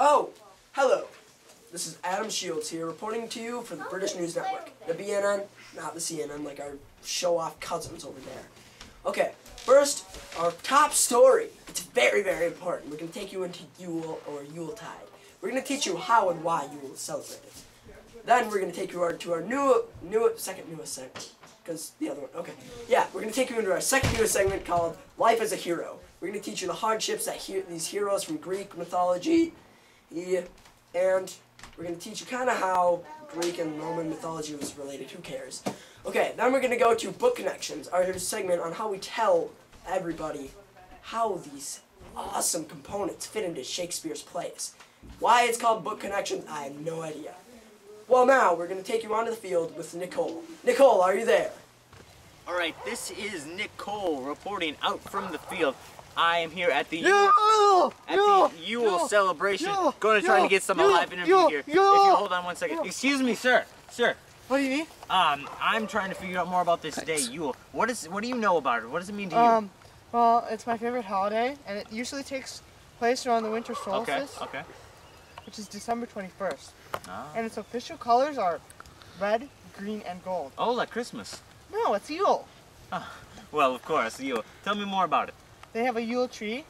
Oh, hello. This is Adam Shields here, reporting to you for the British News Network. The BNN, not the CNN, like our show-off cousins over there. Okay, first, our top story. It's very, very important. We're going to take you into Yule or Yuletide. We're going to teach you how and why Yule is celebrated. Then we're going to take you to our second newest segment. Because the other one, okay. Yeah, we're going to take you into our second newest segment called Life as a Hero. We're going to teach you the hardships that these heroes from Greek mythology, and we're going to teach you kind of how Greek and Roman mythology was related. Who cares? Okay, then we're going to go to Book Connections, our segment on how we tell everybody how these awesome components fit into Shakespeare's plays. Why it's called Book Connections, I have no idea. Well, now we're going to take you onto the field with Nicole. Nicole, are you there? Alright, this is Nicole reporting out from the field. I am here at the Yule celebration. Going to try to get some live interview here. If you hold on one second. Excuse me, sir. Sir. What do you need? I'm trying to figure out more about this day, Yule. What do you know about it? What does it mean to you? Well, it's my favorite holiday, and it usually takes place around the winter solstice. Okay. Which is December 21st. Oh. And its official colors are red, green, and gold. Oh, like Christmas. No, it's Yule. Oh, well, of course, Yule. Tell me more about it. They have a Yule tree,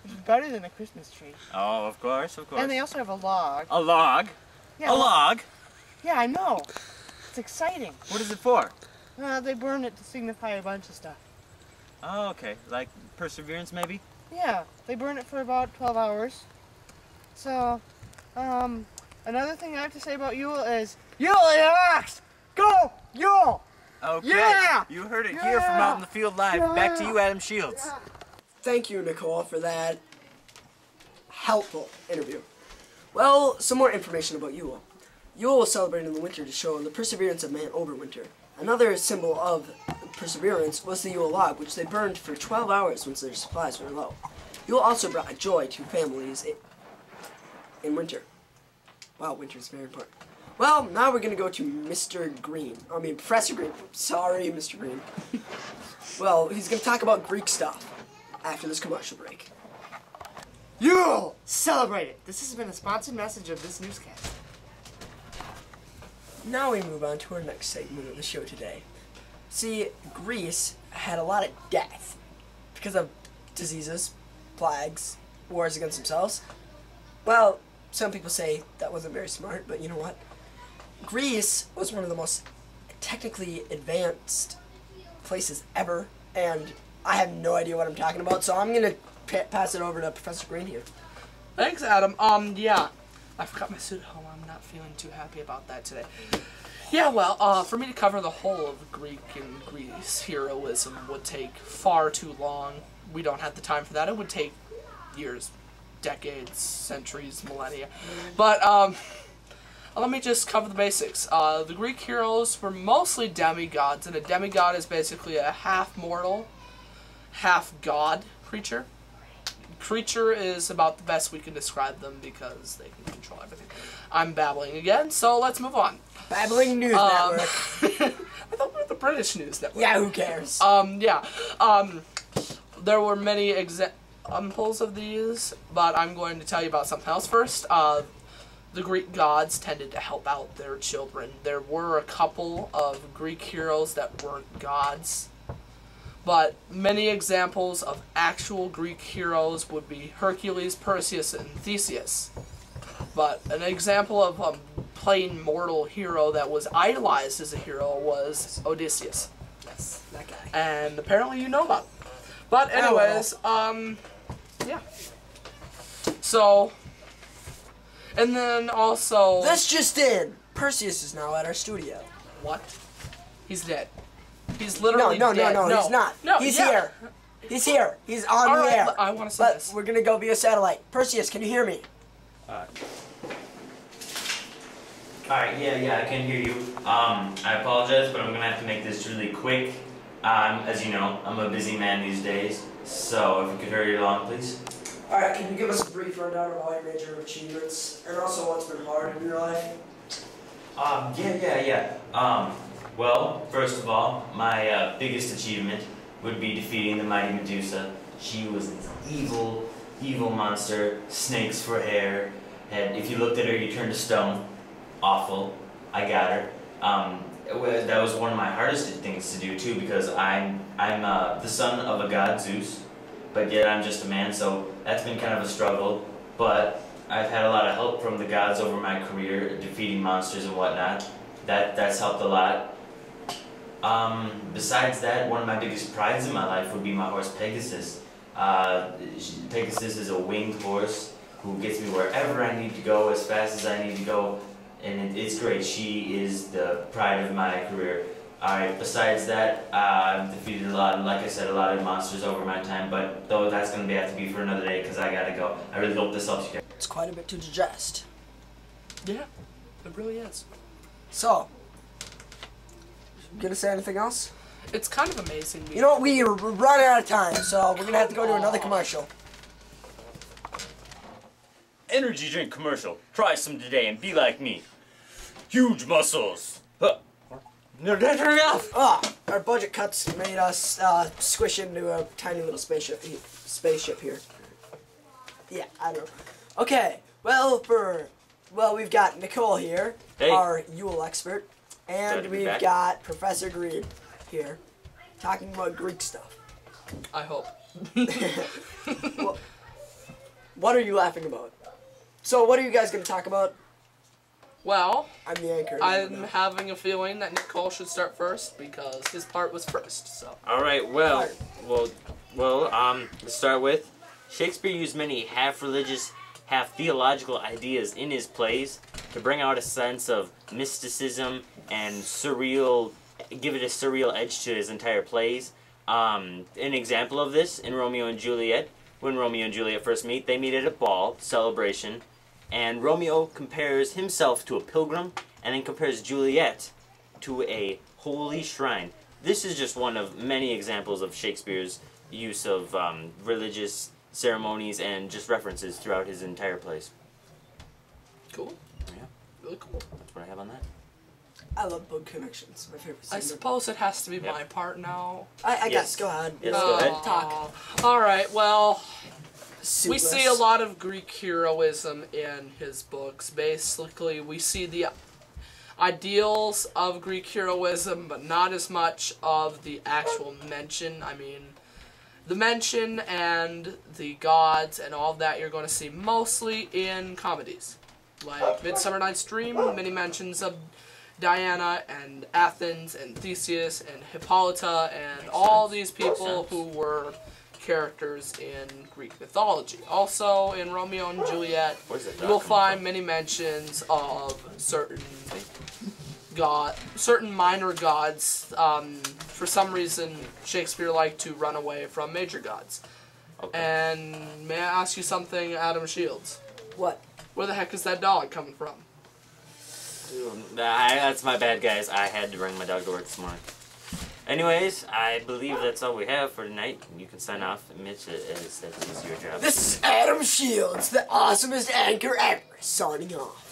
which is better than a Christmas tree. Oh, of course, of course. And they also have a log. A log? Yeah, a log? Yeah, I know. It's exciting. What is it for? They burn it to signify a bunch of stuff. Oh, okay. Like perseverance, maybe? Yeah, they burn it for about 12 hours. So, another thing I have to say about Yule is, Yule rocks! Go, Yule! Okay. Yeah! You heard it here from out in the field live. Back to you, Adam Shields. Thank you, Nicole, for that helpful interview. Well, some more information about Yule. Yule was celebrated in the winter to show the perseverance of man over winter. Another symbol of perseverance was the Yule log, which they burned for 12 hours once their supplies were low. Yule also brought joy to families in winter. Wow, winter is very important. Well, now we're going to go to Professor Green. Sorry, Mr. Green. Well, he's going to talk about Greek stuff after this commercial break. Yule! Celebrate it! This has been a sponsored message of this newscast. Now we move on to our next segment of the show today. See, Greece had a lot of death because of diseases, plagues, wars against themselves. Well, some people say that wasn't very smart, but you know what? Greece was one of the most technically advanced places ever, and I have no idea what I'm talking about, so I'm going to pass it over to Professor Green here. Thanks, Adam. Yeah, I forgot my suit at home. I'm not feeling too happy about that today. Yeah, well, for me to cover the whole of Greek and Greece heroism would take far too long. We don't have the time for that. It would take years, decades, centuries, millennia. But, let me just cover the basics. The Greek heroes were mostly demigods, and a demigod is basically a half-mortal, half-god creature. Creature is about the best we can describe them because they can control everything. I'm babbling again, so let's move on. Babbling News Network. I thought we were the British News Network. Yeah, who cares? There were many examples of these, but I'm going to tell you about something else first. The Greek gods tended to help out their children. There were a couple of Greek heroes that weren't gods, but many examples of actual Greek heroes would be Hercules, Perseus, and Theseus. But an example of a plain mortal hero that was idolized as a hero was Odysseus. Yes, that guy. And apparently you know about him. But anyways, yeah. So, and then also... This just in! Perseus is now at our studio. What? He's dead. He's literally dead. No, he's not. No, he's here. He's here. He's on the air. I want to see this. We're going to go via satellite. Perseus, can you hear me? Alright, yeah, I can hear you. I apologize, but I'm gonna have to make this really quick. As you know, I'm a busy man these days, so if you could hurry along, please. Alright, can you give us a brief rundown of all your major achievements, and also what's been hard in your life? Yeah. Well, first of all, my biggest achievement would be defeating the mighty Medusa. She was this evil monster, snakes for hair, And if you looked at her, you turned to stone. Awful. I got her. That was one of my hardest things to do too, because I'm the son of a god, Zeus, but yet I'm just a man, so that's been kind of a struggle. But I've had a lot of help from the gods over my career, defeating monsters and whatnot. That's helped a lot. Besides that, one of my biggest prides in my life would be my horse Pegasus. Pegasus is a winged horse who gets me wherever I need to go, as fast as I need to go, and it's great. She is the pride of my career. Alright, besides that, I've defeated a lot of monsters over my time, but though that's going to have to be for another day because I gotta go. I really hope this helps you guys. It's quite a bit to digest. Yeah, it really is. So, you gonna say anything else? It's kind of amazing. You know what, we're running out of time, so we're gonna have to go to another commercial. Energy drink commercial. Try some today and be like me. Huge muscles. Our budget cuts made us squish into a tiny little spaceship here. Yeah, I don't know. Okay, well, we've got Nicole here, hey, our Yule expert, and we've got Professor Green here, talking about Greek stuff. I hope. Well, what are you laughing about? So, what are you guys going to talk about? Well, I'm the anchor. I'm having a feeling that Nicole should start first because his part was first. So. All right. Well. Let's start with Shakespeare used many half-religious, half-theological ideas in his plays to bring out a sense of mysticism and surreal, give it a surreal edge to his entire plays. An example of this in Romeo and Juliet. When Romeo and Juliet first meet, they meet at a ball celebration. And Romeo compares himself to a pilgrim, and then compares Juliet to a holy shrine. This is just one of many examples of Shakespeare's use of religious ceremonies and just references throughout his entire plays. Cool. Yeah. Really cool. That's what I have on that. I love Bug Connections. My favorite singer. I suppose it has to be my part now. I guess. Go ahead. Yes, go ahead. Talk. Alright, well... Suitless. We see a lot of Greek heroism in his books. Basically, we see the ideals of Greek heroism, but not as much of the actual mention. I mean, the mention and the gods and all of that you're going to see mostly in comedies. Like Midsummer Night's Dream, many mentions of Diana and Athens and Theseus and Hippolyta and all these people who were characters in Greek mythology. Also, in Romeo and Juliet, you will find many mentions of certain minor gods. For some reason, Shakespeare liked to run away from major gods. Okay. And may I ask you something, Adam Shields? What? Where the heck is that dog coming from? That's my bad, guys. I had to bring my dog to work this morning. Anyways, I believe that's all we have for tonight. You can sign off. Mitch, it's your job. This is Adam Shields, the awesomest anchor ever, signing off.